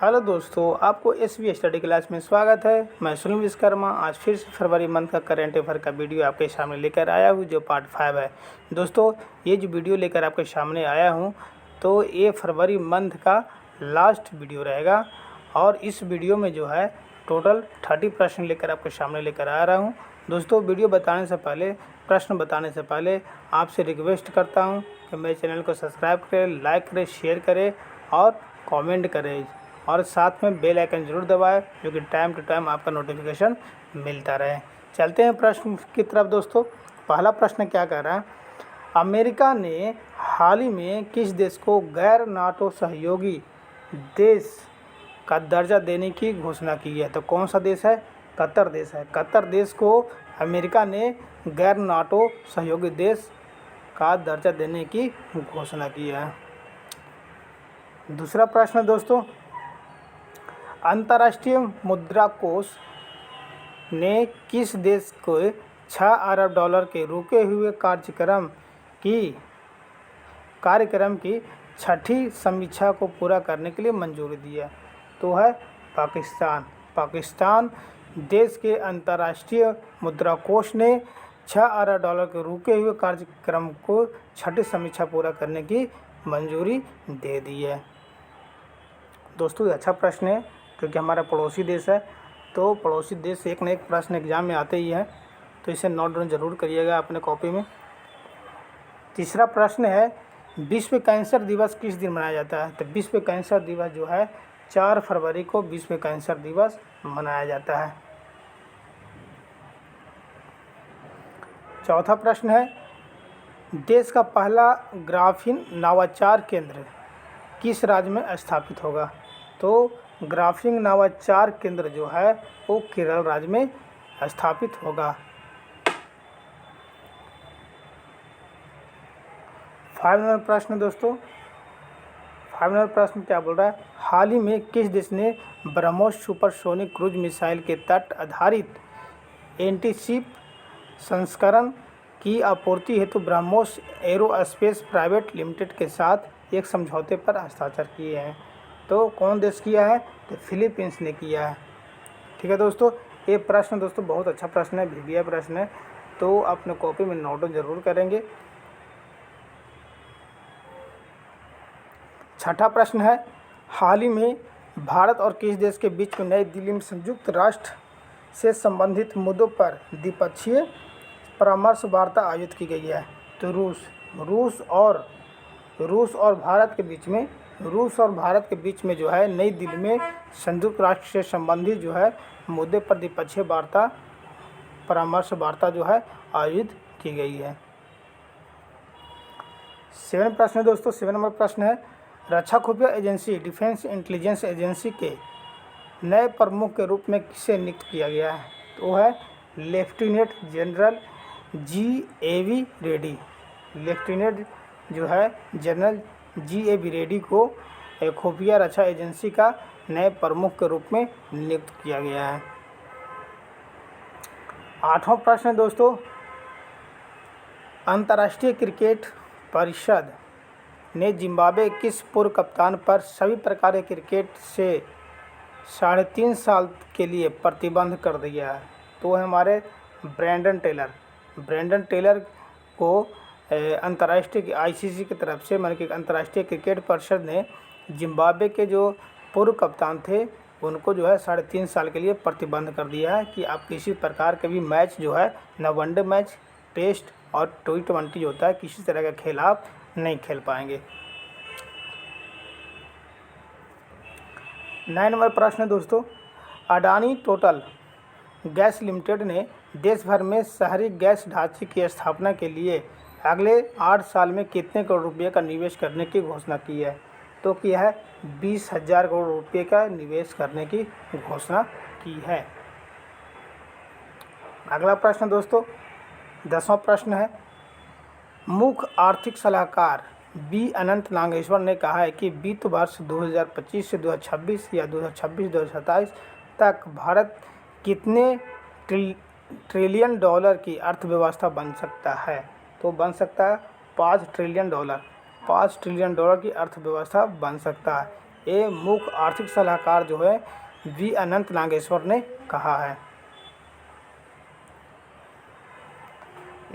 Hello दोस्तों, आपको SV study class में स्वागत है। मैं सुनील विश्वकर्मा आज फिर से फरवरी मंथ का करंट अफेयर का वीडियो आपके सामने लेकर आया हूँ, जो पार्ट 5 है। दोस्तों, ये जो वीडियो लेकर आपके सामने आया हूँ, तो ये फरवरी मंथ का लास्ट वीडियो रहेगा। और इस वीडियो में जो है टोटल 30 प्रश्न लेकर आपके सामने लेकर आ रहा हूँ। दोस्तों, वीडियो बताने से पहले, प्रश्न बताने से पहले आपसे रिक्वेस्ट करता हूँ कि मेरे चैनल को सब्सक्राइब करें, लाइक करें, शेयर करें और कमेंट करें, और साथ में बेल आइकन जरूर दबाएं, जो कि टाइम टू टाइम आपका नोटिफिकेशन मिलता रहे। चलते हैं प्रश्न की तरफ। दोस्तों, पहला प्रश्न क्या कह रहा है? अमेरिका ने हाल ही में किस देश को गैर नाटो सहयोगी देश का दर्जा देने की घोषणा की है? तो कौन सा देश है? कतर देश है। कतर देश को अमेरिका ने गैर नाटो सहयोगी देश का दर्जा देने की घोषणा की है। दूसरा प्रश्न दोस्तों, अंतर्राष्ट्रीय मुद्रा कोष ने किस देश को 6 अरब डॉलर के रुके हुए कार्यक्रम की छठी समीक्षा को पूरा करने के लिए मंजूरी दी है? तो है पाकिस्तान। पाकिस्तान देश के अंतर्राष्ट्रीय मुद्रा कोष ने 6 अरब डॉलर के रुके हुए कार्यक्रम को छठी समीक्षा पूरा करने की मंजूरी दे दी है। दोस्तों, ये अच्छा प्रश्न है क्योंकि हमारा पड़ोसी देश है। तो पड़ोसी देश से एक न एक प्रश्न एग्जाम में आते ही है, तो इसे नोट डाउन जरूर करिएगा अपने कॉपी में। तीसरा प्रश्न है, विश्व कैंसर दिवस किस दिन मनाया जाता है? तो विश्व कैंसर दिवस जो है 4 फरवरी को विश्व कैंसर दिवस मनाया जाता है। चौथा प्रश्न है, देश का पहला ग्राफीन नवाचार केंद्र किस राज्य में स्थापित होगा? तो ग्राफीन नवाचार केंद्र जो है वो केरल राज्य में स्थापित होगा। फाइनल प्रश्न दोस्तों, फाइनल प्रश्न क्या बोल रहा है? हाल ही में किस देश ने ब्रह्मोस सुपरसोनिक क्रूज मिसाइल के तट आधारित एंटीशिप संस्करण की आपूर्ति हेतु ब्रह्मोस एरोस्पेस प्राइवेट लिमिटेड के साथ एक समझौते पर हस्ताक्षर किए हैं? तो कौन देश किया है? तो फिलीपींस ने किया है। ठीक है दोस्तों, ये प्रश्न दोस्तों बहुत अच्छा प्रश्न है, वीवीआई प्रश्न है, तो अपने कॉपी में नोट जरूर करेंगे। छठा प्रश्न है, हाल ही में भारत और किस देश के बीच में नई दिल्ली में संयुक्त राष्ट्र से संबंधित मुद्दों पर द्विपक्षीय परामर्श वार्ता आयोजित की गई है? तो रूस और भारत के बीच में जो है नई दिल्ली में संयुक्त राष्ट्र से संबंधित जो है मुद्दे पर द्विपक्षीय परामर्श वार्ता जो है आयोजित की गई है। 7 प्रश्न दोस्तों, 7 नंबर प्रश्न है, रक्षा खुफिया एजेंसी डिफेंस इंटेलिजेंस एजेंसी के नए प्रमुख के रूप में किसे नियुक्त किया गया है? तो है lieutenant general GAV Reddy. Lieutenant जो है जनरल GAV रेड्डी को खुफिया रक्षा एजेंसी का नए प्रमुख के रूप में नियुक्त किया गया है। 8वां प्रश्न दोस्तों, अंतर्राष्ट्रीय क्रिकेट परिषद ने जिम्बाब्वे किस पूर्व कप्तान पर सभी प्रकार के क्रिकेट से 3.5 साल के लिए प्रतिबंध कर दिया है? तो है हमारे ब्रैंडन टेलर को अंतर्राष्ट्रीय ICC की तरफ से, मतलब कि अंतर्राष्ट्रीय क्रिकेट परिषद ने जिम्बाब्वे के जो पूर्व कप्तान थे उनको जो है 3.5 साल के लिए प्रतिबंध कर दिया है कि आप किसी प्रकार के भी मैच जो है, न वनडे मैच, टेस्ट और T20 जो होता है, किसी तरह का खेल आप नहीं खेल पाएंगे। 9 नंबर प्रश्न दोस्तों, अडानी टोटल गैस लिमिटेड ने देश भर में शहरी गैस ढांचे की स्थापना के लिए अगले 8 साल में कितने करोड़ रुपये का निवेश करने की घोषणा की है? तो किया है 20,000 करोड़ रुपये का निवेश करने की घोषणा की है। अगला प्रश्न दोस्तों, 10वां प्रश्न है, मुख्य आर्थिक सलाहकार B अनंत नागेश्वर ने कहा है कि वित्त वर्ष 2025 से 2026 या 2026-2027 तक भारत कितने ट्रिलियन डॉलर की अर्थव्यवस्था बन सकता है? तो बन सकता है $5 ट्रिलियन। 5 ट्रिलियन डॉलर की अर्थव्यवस्था बन सकता है। ये मुख्य आर्थिक सलाहकार जो है वी अनंत नागेश्वर ने कहा है।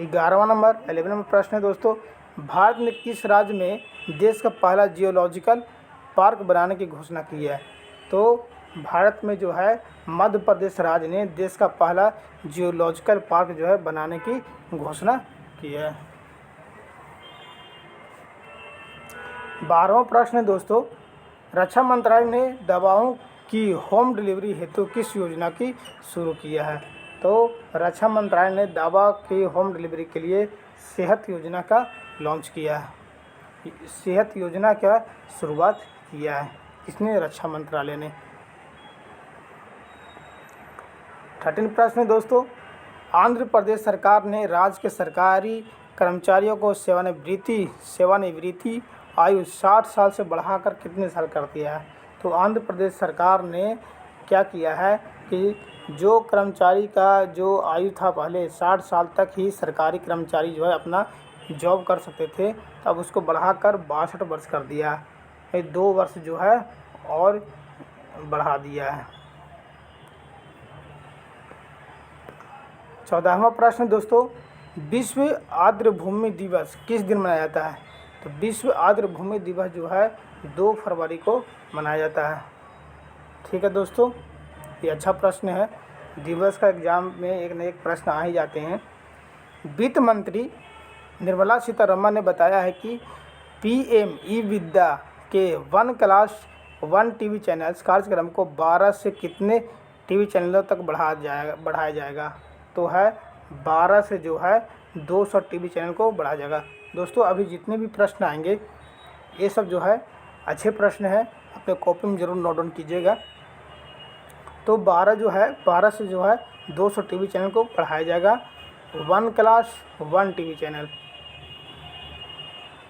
11वां नंबर 11 नंबर प्रश्न है दोस्तों, भारत ने किस राज्य में देश का पहला जियोलॉजिकल पार्क बनाने की घोषणा की है? तो भारत में जो है मध्य प्रदेश राज्य ने देश का पहला जियोलॉजिकल पार्क जो है बनाने की घोषणा की है। 12वां प्रश्न है दोस्तों, रक्षा मंत्रालय ने दवाओं की होम डिलीवरी हेतु किस योजना की शुरू किया है? तो रक्षा मंत्रालय ने दवा की होम डिलीवरी के लिए सेहत योजना का लॉन्च किया है। सेहत योजना का शुरुआत किया है इसने रक्षा मंत्रालय ने। 13 प्रश्न है दोस्तों, आंध्र प्रदेश सरकार ने राज्य के सरकारी कर्मचारियों को सेवानिवृत्ति आयु 60 साल से बढ़ाकर कितने साल कर दिया है? तो आंध्र प्रदेश सरकार ने क्या किया है कि जो कर्मचारी का जो आयु था पहले 60 साल तक ही सरकारी कर्मचारी जो है अपना जॉब कर सकते थे, अब उसको बढ़ाकर 62 वर्ष कर दिया है। 2 वर्ष जो है और बढ़ा दिया है। 14वां प्रश्न दोस्तों, विश्व आर्द्र भूमि दिवस किस दिन मनाया जाता है? तो विश्व आर्द्र भूमि दिवस जो है 2 फरवरी को मनाया जाता है। ठीक है दोस्तों, ये अच्छा प्रश्न है। दिवस का एग्जाम में एक न एक प्रश्न आ ही जाते हैं। वित्त मंत्री निर्मला सीतारमण ने बताया है कि पीएम ई विद्या के 1 क्लास 1 टीवी चैनल्स कार्यक्रम को 12 से कितने टीवी चैनलों तक बढ़ाया जाएगा? तो है 12 से जो है 200 टीवी चैनल को बढ़ाया जाएगा। दोस्तों अभी जितने भी प्रश्न आएंगे ये सब जो है अच्छे प्रश्न हैं, अपने कॉपी में ज़रूर नोट डाउन कीजिएगा। तो 12 से जो है 200 टीवी चैनल को बढ़ाया जाएगा, 1 क्लास 1 टीवी चैनल।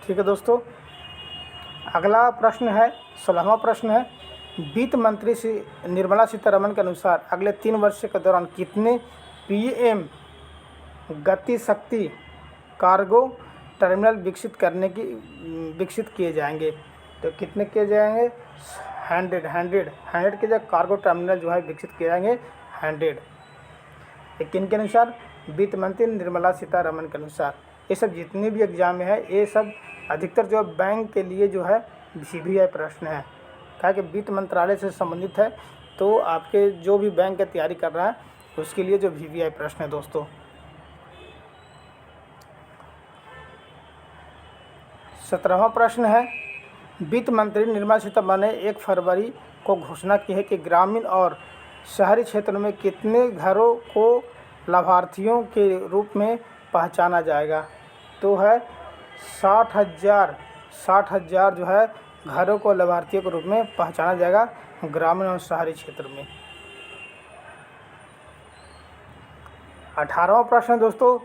ठीक है दोस्तों, अगला प्रश्न है 16वां प्रश्न है, वित्त मंत्री निर्मला सीतारमण के अनुसार अगले 3 वर्ष के दौरान कितने पीएम गति शक्ति कार्गो टर्मिनल विकसित किए जाएंगे? तो कितने किए जाएंगे? 100 के जगह कार्गो टर्मिनल जो है विकसित किए जाएंगे 100। ये किन के अनुसार? वित्त मंत्री निर्मला सीतारमण के अनुसार। ये सब जितने भी एग्जाम में है ये सब अधिकतर जो बैंक के लिए जो है सीबीआई प्रश्न है, क्या कि वित्त मंत्रालय से संबंधित है। तो आपके जो भी बैंक की तैयारी कर रहा है उसके लिए जो वीवीआई प्रश्न है दोस्तों। 17वां प्रश्न है, वित्त मंत्री निर्मला सीतारमण ने 1 फरवरी को घोषणा की है कि ग्रामीण और शहरी क्षेत्रों में कितने घरों को लाभार्थियों के रूप में पहचाना जाएगा? तो है 60,000 जो है घरों को लाभार्थियों के रूप में पहचाना जाएगा ग्रामीण और शहरी क्षेत्र में। 18वां प्रश्न दोस्तों,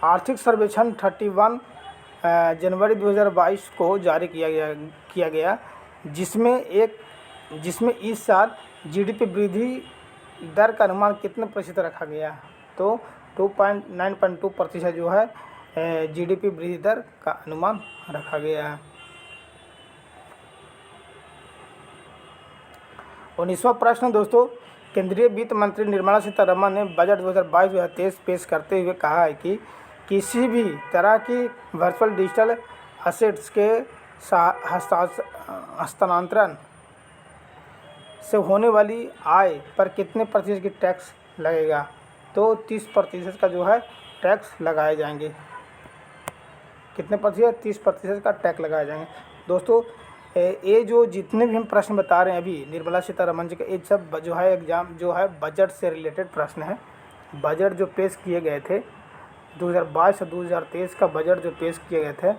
आर्थिक सर्वेक्षण 31 जनवरी 2022 को जारी किया गया जिसमें इस साल जीडीपी वृद्धि दर का अनुमान कितने प्रतिशत रखा गया? तो 2.9% जो है जीडीपी वृद्धि दर का अनुमान रखा गया है। 19वां प्रश्न दोस्तों, केंद्रीय वित्त मंत्री निर्मला सीतारमण ने बजट 2022-2023 पेश करते हुए कहा है कि किसी भी तरह की वर्चुअल डिजिटल असेट्स के हस्तांतरण से होने वाली आय पर कितने प्रतिशत की टैक्स लगेगा? तो 30% का जो है टैक्स लगाए जाएंगे। कितने प्रतिशत? 30% का टैक्स लगाए जाएंगे। दोस्तों ये जो जितने भी हम प्रश्न बता रहे हैं अभी निर्मला सीतारमण जी का, ये सब जो है एग्जाम जो है बजट से रिलेटेड प्रश्न है। बजट जो पेश किए गए थे 2022 से 2023 का बजट जो पेश किए गए थे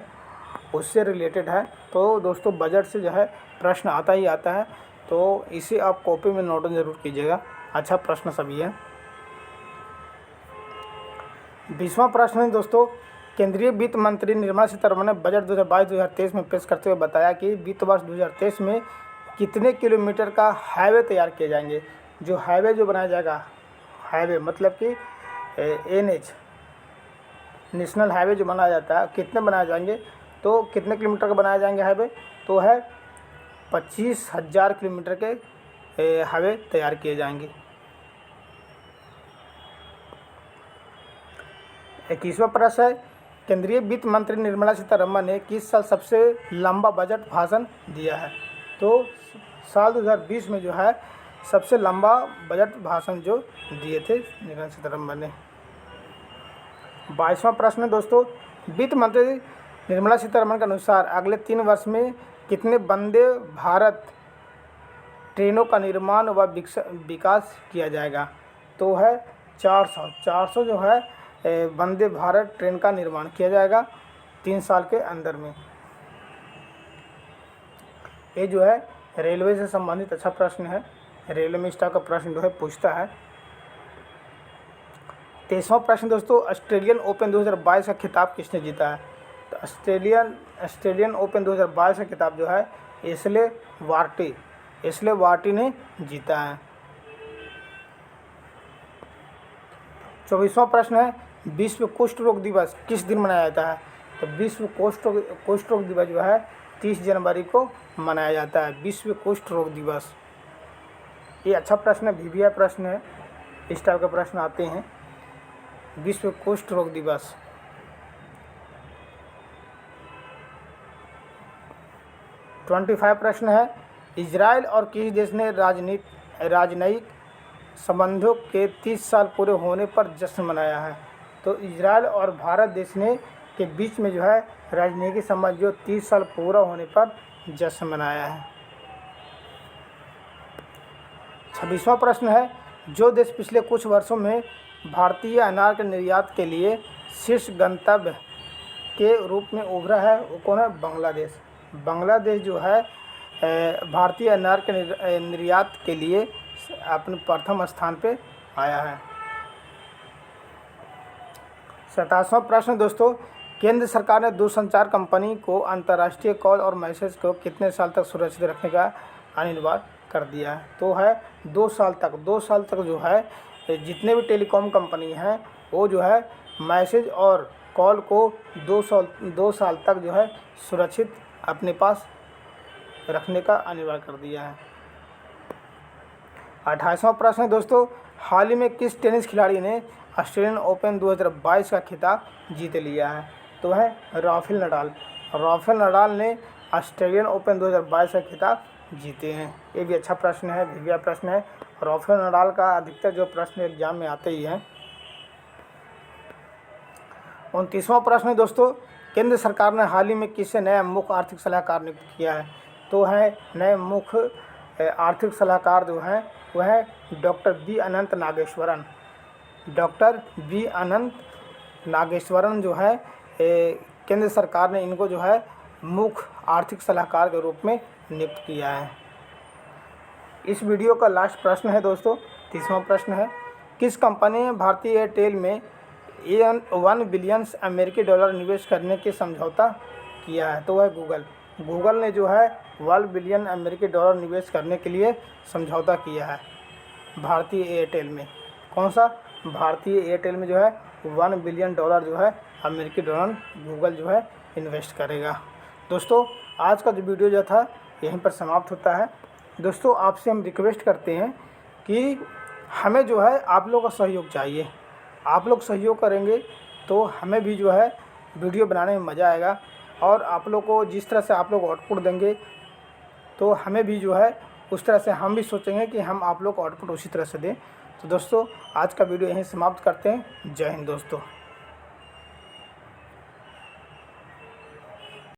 उससे रिलेटेड है। तो दोस्तों बजट से जो है प्रश्न आता ही आता है, तो इसे आप कॉपी में नोट डाउन जरूर कीजिएगा। अच्छा प्रश्न सभी है। 20वां प्रश्न है दोस्तों, केंद्रीय वित्त मंत्री निर्मला सीतारमण ने बजट 2022-2023 में पेश करते हुए बताया कि वित्त वर्ष 2023 में कितने किलोमीटर का हाईवे तैयार किए जाएंगे? जो हाईवे जो बनाया जाएगा, हाईवे मतलब कि NH नेशनल हाईवे जो बनाया जाता है, कितने बनाए जाएंगे? तो कितने किलोमीटर का बनाए जाएंगे हाईवे? तो है 25,000 किलोमीटर के हाईवे तैयार किए जाएंगे। 21वां प्रश्न है, केंद्रीय वित्त मंत्री निर्मला सीतारमण ने किस साल सबसे लंबा बजट भाषण दिया है? तो साल 2020 में जो है सबसे लंबा बजट भाषण जो दिए थे निर्मला सीतारमण ने। 22वां प्रश्न है दोस्तों, वित्त मंत्री निर्मला सीतारमण के अनुसार अगले 3 वर्ष में कितने वंदे भारत ट्रेनों का निर्माण व विकास किया जाएगा? तो है 400 जो है वंदे भारत ट्रेन का निर्माण किया जाएगा 3 साल के अंदर में। ये जो है रेलवे से संबंधित अच्छा प्रश्न है, रेलवे में इस टाइप का प्रश्न जो है पूछता है। 23वां प्रश्न दोस्तों, ऑस्ट्रेलियन ओपन 2022 का खिताब किसने जीता है? तो ऑस्ट्रेलियन ओपन 2022 का खिताब जो है एशले वार्टी ने जीता है। 24वां प्रश्न है, विश्व कुष्ठ रोग दिवस किस दिन मनाया जाता है? तो विश्व कुष्ठ रोग दिवस जो है 30 जनवरी को मनाया जाता है, विश्व कुष्ठ रोग दिवस। ये अच्छा प्रश्न है, VVI प्रश्न है, इस टाइप के प्रश्न आते हैं। विश्व कुष्ठ रोग दिवस। 25 प्रश्न है, इजराइल और किस देश ने राजनयिक संबंधों के 30 साल पूरे होने पर जश्न मनाया है? तो इजराइल और भारत देश ने के बीच में जो है राजनीतिक संबंध जो 30 साल पूरा होने पर जश्न मनाया है। 26वां प्रश्न है, जो देश पिछले कुछ वर्षों में भारतीय अनार के निर्यात के लिए शीर्ष गंतव्य के रूप में उभरा है वो कौन है? बांग्लादेश। बांग्लादेश जो है भारतीय अनार के निर्यात के लिए अपने प्रथम स्थान पे आया है। 27वां प्रश्न दोस्तों, केंद्र सरकार ने दूरसंचार कंपनी को अंतर्राष्ट्रीय कॉल और मैसेज को कितने साल तक सुरक्षित रखने का अनिवार्य कर दिया है? तो है 2 साल तक। 2 साल तक जो है जितने भी टेलीकॉम कंपनी हैं वो जो है मैसेज और कॉल को 2 साल तक जो है सुरक्षित अपने पास रखने का अनिवार्य कर दिया है। 28वां प्रश्न है दोस्तों, हाल ही में किस टेनिस खिलाड़ी ने ऑस्ट्रेलियन ओपन 2022 का खिताब जीत लिया है? तो है राफेल नडाल। राफेल नडाल ने ऑस्ट्रेलियन ओपन 2022 का खिताब जीते हैं। ये भी अच्छा प्रश्न है, VVI प्रश्न है। राफेल नडाल का अधिकतर जो प्रश्न एग्जाम में आते ही हैं। 29वां प्रश्न है दोस्तों, केंद्र सरकार ने हाल ही में किसे नया मुख्य आर्थिक सलाहकार नियुक्त किया है? तो है नए मुख्य आर्थिक सलाहकार जो हैं वह है डॉक्टर बी अनंत नागेश्वरन। डॉक्टर बी अनंत नागेश्वरन जो है केंद्र सरकार ने इनको जो है मुख्य आर्थिक सलाहकार के रूप में नियुक्त किया है। इस वीडियो का लास्ट प्रश्न है दोस्तों, 30वां प्रश्न है, किस कंपनी ने भारतीय एयरटेल में $1 बिलियन अमेरिकी डॉलर निवेश करने के समझौता किया है? तो वह गूगल ने जो है $1 बिलियन अमेरिकी डॉलर निवेश करने के लिए समझौता किया है भारतीय एयरटेल में। कौन सा? भारतीय एयरटेल में जो है $1 बिलियन जो है अमेरिकी डॉलर गूगल जो है इन्वेस्ट करेगा। दोस्तों आज का जो वीडियो जो था यहीं पर समाप्त होता है। दोस्तों आपसे हम रिक्वेस्ट करते हैं कि हमें जो है आप लोगों का सहयोग चाहिए। आप लोग सहयोग करेंगे तो हमें भी जो है वीडियो बनाने में मज़ा आएगा, और आप लोग को जिस तरह से आप लोग आउटपुट देंगे तो हमें भी जो है उस तरह से हम भी सोचेंगे कि हम आप लोग को आउटपुट उसी तरह से दें। तो दोस्तों आज का वीडियो यहीं समाप्त करते हैं। जय हिंद दोस्तों।